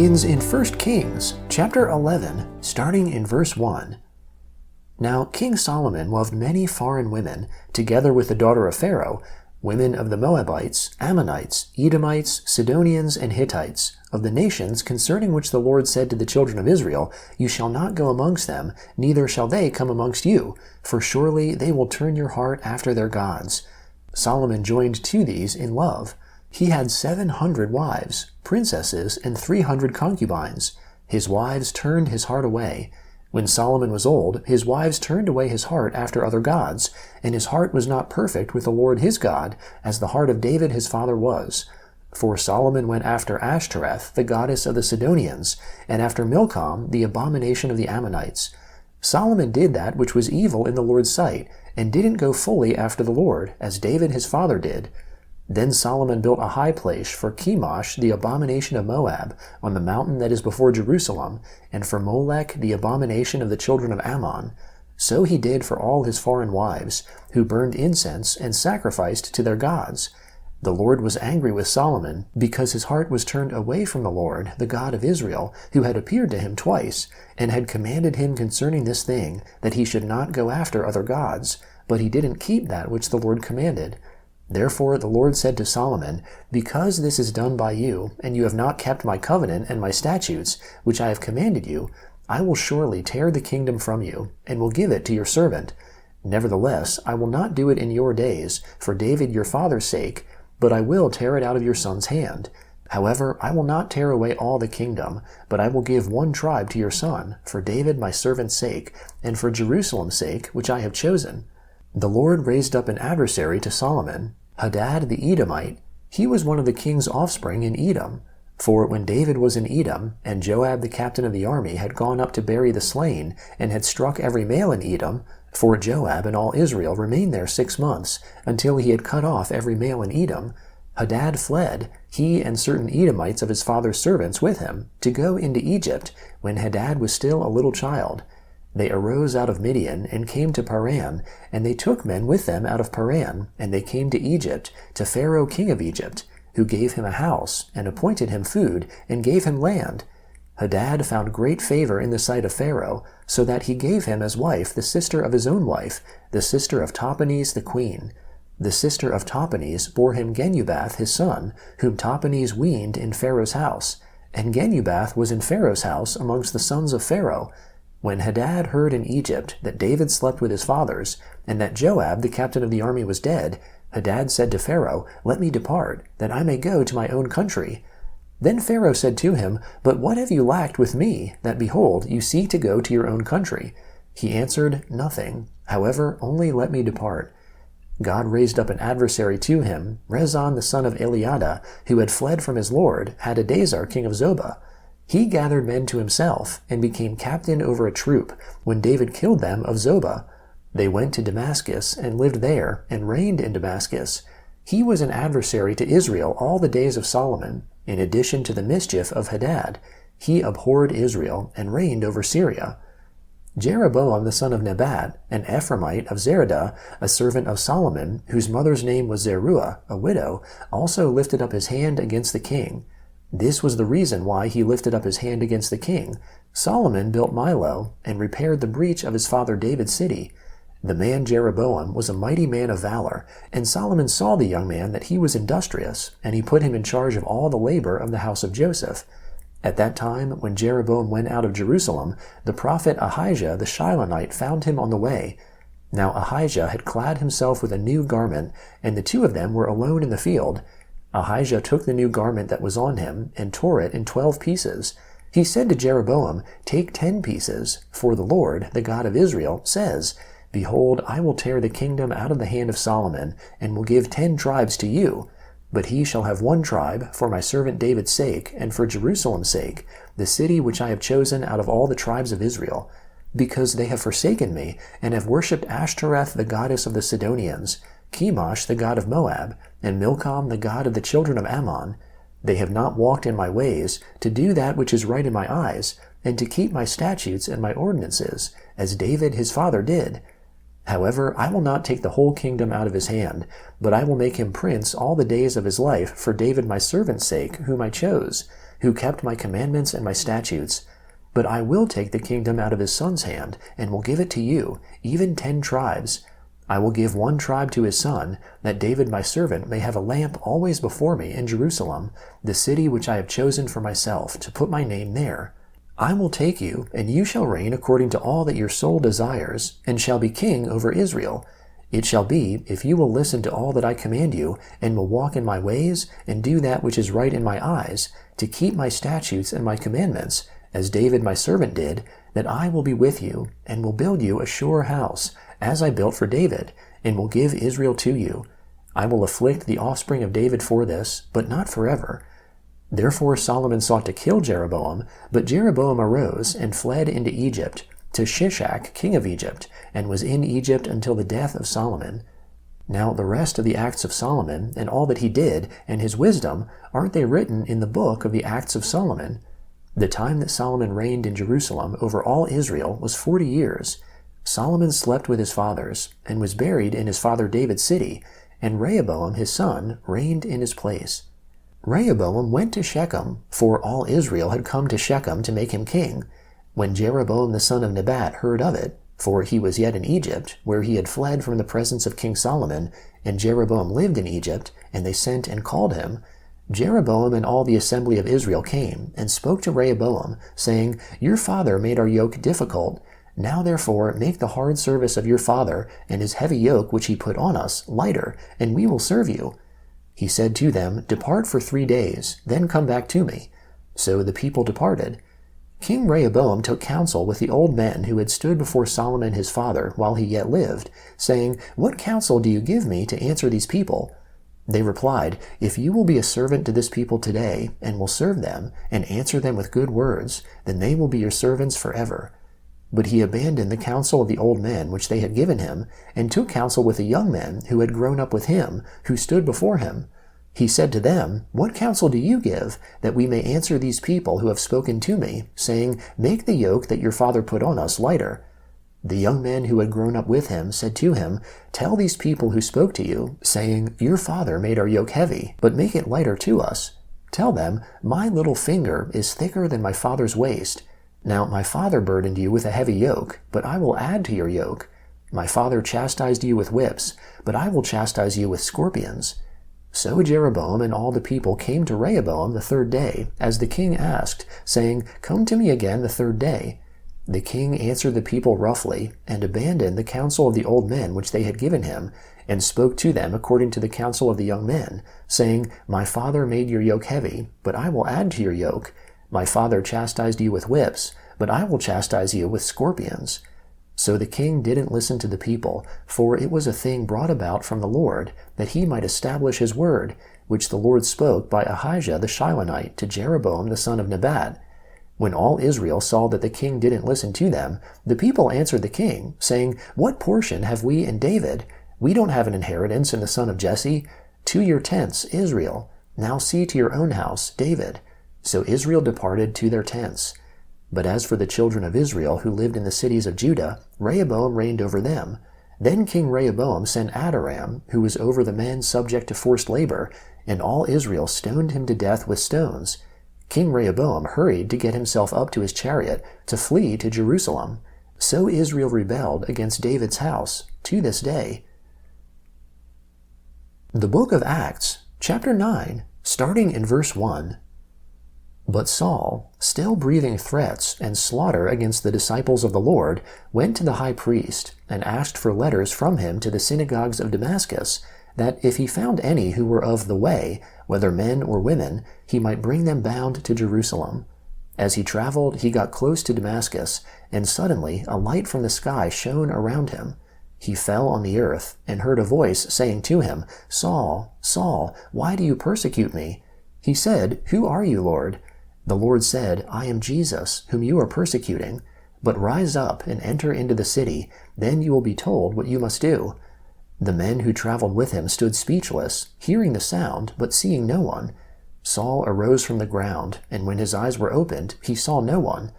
begins in 1 Kings, chapter 11, starting in verse 1. Now King Solomon loved many foreign women, together with the daughter of Pharaoh, women of the Moabites, Ammonites, Edomites, Sidonians, and Hittites, of the nations concerning which the Lord said to the children of Israel, You shall not go amongst them, neither shall they come amongst you, for surely they will turn your heart after their gods. Solomon joined to these in love. He had 700 wives, princesses, and 300 concubines. His wives turned his heart away. When Solomon was old, his wives turned away his heart after other gods, and his heart was not perfect with the Lord his God, as the heart of David his father was. For Solomon went after Ashtoreth, the goddess of the Sidonians, and after Milcom, the abomination of the Ammonites. Solomon did that which was evil in the Lord's sight, and didn't go fully after the Lord, as David his father did. Then Solomon built a high place for Chemosh, the abomination of Moab, on the mountain that is before Jerusalem, and for Molech, the abomination of the children of Ammon. So he did for all his foreign wives, who burned incense and sacrificed to their gods. The Lord was angry with Solomon, because his heart was turned away from the Lord, the God of Israel, who had appeared to him twice, and had commanded him concerning this thing, that he should not go after other gods, but he didn't keep that which the Lord commanded. Therefore the Lord said to Solomon, Because this is done by you, and you have not kept my covenant and my statutes, which I have commanded you, I will surely tear the kingdom from you, and will give it to your servant. Nevertheless, I will not do it in your days, for David your father's sake, but I will tear it out of your son's hand. However, I will not tear away all the kingdom, but I will give one tribe to your son, for David my servant's sake, and for Jerusalem's sake, which I have chosen. The Lord raised up an adversary to Solomon, Hadad the Edomite. He was one of the king's offspring in Edom. For when David was in Edom, and Joab the captain of the army had gone up to bury the slain, and had struck every male in Edom, for Joab and all Israel remained there 6 months, until he had cut off every male in Edom, Hadad fled, he and certain Edomites of his father's servants with him, to go into Egypt, when Hadad was still a little child. They arose out of Midian, and came to Paran, and they took men with them out of Paran, and they came to Egypt, to Pharaoh king of Egypt, who gave him a house, and appointed him food, and gave him land. Hadad found great favor in the sight of Pharaoh, so that he gave him as wife the sister of his own wife, the sister of Tahpenes the queen. The sister of Tahpenes bore him Genubath his son, whom Tahpenes weaned in Pharaoh's house. And Genubath was in Pharaoh's house amongst the sons of Pharaoh. When Hadad heard in Egypt that David slept with his fathers, and that Joab the captain of the army was dead, Hadad said to Pharaoh, Let me depart, that I may go to my own country. Then Pharaoh said to him, But what have you lacked with me, that, behold, you seek to go to your own country? He answered, Nothing. However, only let me depart. God raised up an adversary to him, Rezon the son of Eliada, who had fled from his lord, Hadadezer king of Zobah. He gathered men to himself, and became captain over a troop, when David killed them of Zobah. They went to Damascus, and lived there, and reigned in Damascus. He was an adversary to Israel all the days of Solomon. In addition to the mischief of Hadad, he abhorred Israel, and reigned over Syria. Jeroboam the son of Nebat, an Ephraimite of Zeradah, a servant of Solomon, whose mother's name was Zeruiah, a widow, also lifted up his hand against the king. This was the reason why he lifted up his hand against the king. Solomon built Milo, and repaired the breach of his father David's city. The man Jeroboam was a mighty man of valor, and Solomon saw the young man that he was industrious, and he put him in charge of all the labor of the house of Joseph. At that time, when Jeroboam went out of Jerusalem, the prophet Ahijah the Shilonite found him on the way. Now Ahijah had clad himself with a new garment, and the two of them were alone in the field. Ahijah took the new garment that was on him, and tore it in 12 pieces. He said to Jeroboam, Take 10 pieces, for the Lord, the God of Israel, says, Behold, I will tear the kingdom out of the hand of Solomon, and will give 10 tribes to you. But he shall have 1 tribe, for my servant David's sake, and for Jerusalem's sake, the city which I have chosen out of all the tribes of Israel. Because they have forsaken me, and have worshipped Ashtoreth the goddess of the Sidonians, Chemosh the god of Moab, and Milcom the god of the children of Ammon. They have not walked in my ways, to do that which is right in my eyes, and to keep my statutes and my ordinances, as David his father did. However, I will not take the whole kingdom out of his hand, but I will make him prince all the days of his life for David my servant's sake, whom I chose. who kept my commandments and my statutes. But I will take the kingdom out of his son's hand, and will give it to you, even 10 tribes. I will give 1 tribe to his son, that David my servant may have a lamp always before me in Jerusalem, the city which I have chosen for myself, to put my name there. I will take you, and you shall reign according to all that your soul desires, and shall be king over Israel. It shall be, if you will listen to all that I command you, and will walk in my ways, and do that which is right in my eyes, to keep my statutes and my commandments, as David my servant did, that I will be with you, and will build you a sure house, as I built for David, and will give Israel to you. I will afflict the offspring of David for this, but not forever. Therefore Solomon sought to kill Jeroboam, but Jeroboam arose and fled into Egypt, to Shishak, king of Egypt, and was in Egypt until the death of Solomon. Now the rest of the acts of Solomon, and all that he did, and his wisdom, aren't they written in the book of the acts of Solomon? The time that Solomon reigned in Jerusalem over all Israel was 40 years. Solomon slept with his fathers, and was buried in his father David's city, and Rehoboam his son reigned in his place. Rehoboam went to Shechem, for all Israel had come to Shechem to make him king. When Jeroboam the son of Nebat heard of it, for he was yet in Egypt, where he had fled from the presence of King Solomon, and Jeroboam lived in Egypt, and they sent and called him, Jeroboam and all the assembly of Israel came, and spoke to Rehoboam, saying, Your father made our yoke difficult. Now therefore make the hard service of your father, and his heavy yoke which he put on us, lighter, and we will serve you. He said to them, Depart for 3 days, then come back to me. So the people departed. King Rehoboam took counsel with the old men who had stood before Solomon his father while he yet lived, saying, What counsel do you give me to answer these people? They replied, If you will be a servant to this people today, and will serve them, and answer them with good words, then they will be your servants forever. But he abandoned the counsel of the old men which they had given him, and took counsel with the young men who had grown up with him, who stood before him. He said to them, What counsel do you give, that we may answer these people who have spoken to me, saying, Make the yoke that your father put on us lighter? The young men who had grown up with him said to him, Tell these people who spoke to you, saying, Your father made our yoke heavy, but make it lighter to us. Tell them, My little finger is thicker than my father's waist. Now my father burdened you with a heavy yoke, but I will add to your yoke. My father chastised you with whips, but I will chastise you with scorpions. So Jeroboam and all the people came to Rehoboam the 3rd day, as the king asked, saying, Come to me again the 3rd day. The king answered the people roughly, and abandoned the counsel of the old men which they had given him, and spoke to them according to the counsel of the young men, saying, My father made your yoke heavy, but I will add to your yoke. My father chastised you with whips, but I will chastise you with scorpions. So the king didn't listen to the people, for it was a thing brought about from the Lord, that he might establish his word, which the Lord spoke by Ahijah the Shilonite to Jeroboam the son of Nebat. When all Israel saw that the king didn't listen to them, the people answered the king, saying, What portion have we in David? We don't have an inheritance in the son of Jesse. To your tents, Israel. Now see to your own house, David. So Israel departed to their tents. But as for the children of Israel who lived in the cities of Judah, Rehoboam reigned over them. Then King Rehoboam sent Adoram, who was over the men subject to forced labor, and all Israel stoned him to death with stones. King Rehoboam hurried to get himself up to his chariot to flee to Jerusalem. So Israel rebelled against David's house to this day. The book of Acts, chapter 9, starting in verse 1. But Saul, still breathing threats and slaughter against the disciples of the Lord, went to the high priest and asked for letters from him to the synagogues of Damascus, that if he found any who were of the way, whether men or women, he might bring them bound to Jerusalem. As he traveled, he got close to Damascus, and suddenly a light from the sky shone around him. He fell on the earth, and heard a voice saying to him, Saul, Saul, why do you persecute me? He said, Who are you, Lord? The Lord said, I am Jesus, whom you are persecuting. But rise up and enter into the city, then you will be told what you must do. The men who traveled with him stood speechless, hearing the sound, but seeing no one. Saul arose from the ground, and when his eyes were opened, he saw no one.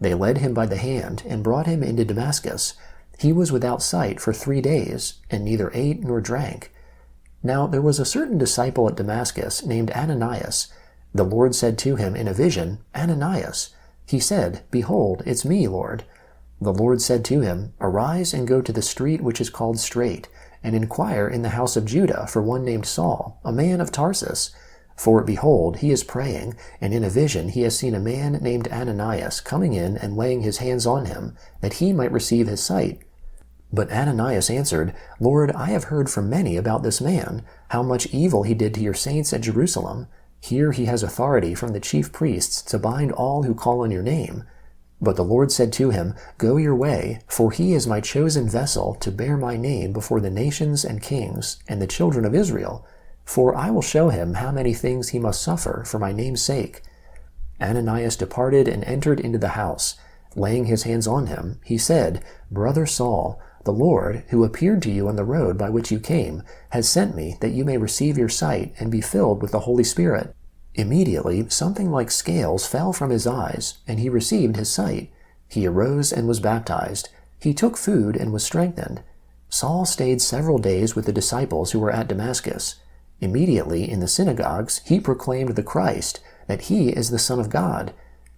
They led him by the hand, and brought him into Damascus. He was without sight for 3 days, and neither ate nor drank. Now there was a certain disciple at Damascus named Ananias. The Lord said to him in a vision, Ananias. He said, Behold, it's me, Lord. The Lord said to him, Arise and go to the street which is called Straight, and inquire in the house of Judah for one named Saul, a man of Tarsus. For, behold, he is praying, and in a vision he has seen a man named Ananias coming in and laying his hands on him, that he might receive his sight. But Ananias answered, Lord, I have heard from many about this man, how much evil he did to your saints at Jerusalem. Here he has authority from the chief priests to bind all who call on your name. But the Lord said to him, Go your way, for he is my chosen vessel to bear my name before the nations and kings and the children of Israel. For I will show him how many things he must suffer for my name's sake. Ananias departed and entered into the house. Laying his hands on him, he said, Brother Saul, the Lord, who appeared to you on the road by which you came, has sent me that you may receive your sight and be filled with the Holy Spirit. Immediately something like scales fell from his eyes, and he received his sight. He arose and was baptized. He took food and was strengthened. Saul stayed several days with the disciples who were at Damascus. Immediately in the synagogues he proclaimed the Christ, that he is the Son of God.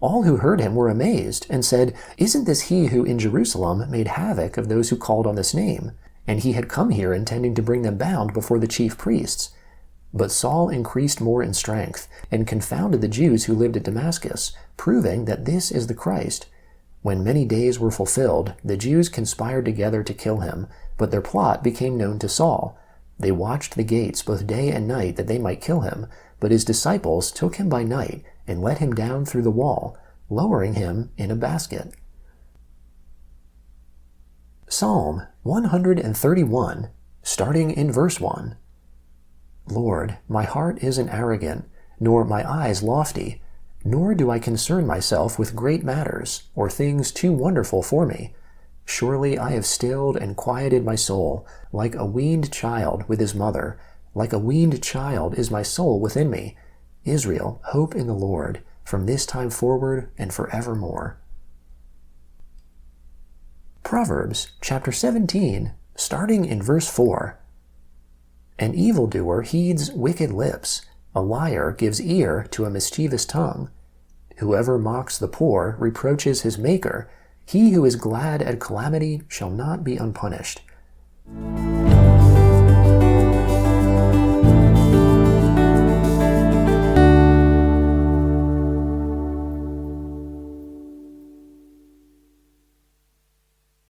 All who heard him were amazed, and said, Isn't this he who in Jerusalem made havoc of those who called on this name? And he had come here intending to bring them bound before the chief priests. But Saul increased more in strength, and confounded the Jews who lived at Damascus, proving that this is the Christ. When many days were fulfilled, the Jews conspired together to kill him, but their plot became known to Saul. They watched the gates both day and night that they might kill him, but his disciples took him by night and let him down through the wall, lowering him in a basket. Psalm 131, starting in verse 1. Lord, my heart isn't arrogant, nor my eyes lofty, nor do I concern myself with great matters, or things too wonderful for me. Surely I have stilled and quieted my soul, like a weaned child with his mother. Like a weaned child is my soul within me. Israel, hope in the Lord, from this time forward and forevermore. Proverbs chapter 17, starting in verse 4. An evildoer heeds wicked lips. A liar gives ear to a mischievous tongue. Whoever mocks the poor reproaches his Maker. He who is glad at calamity shall not be unpunished.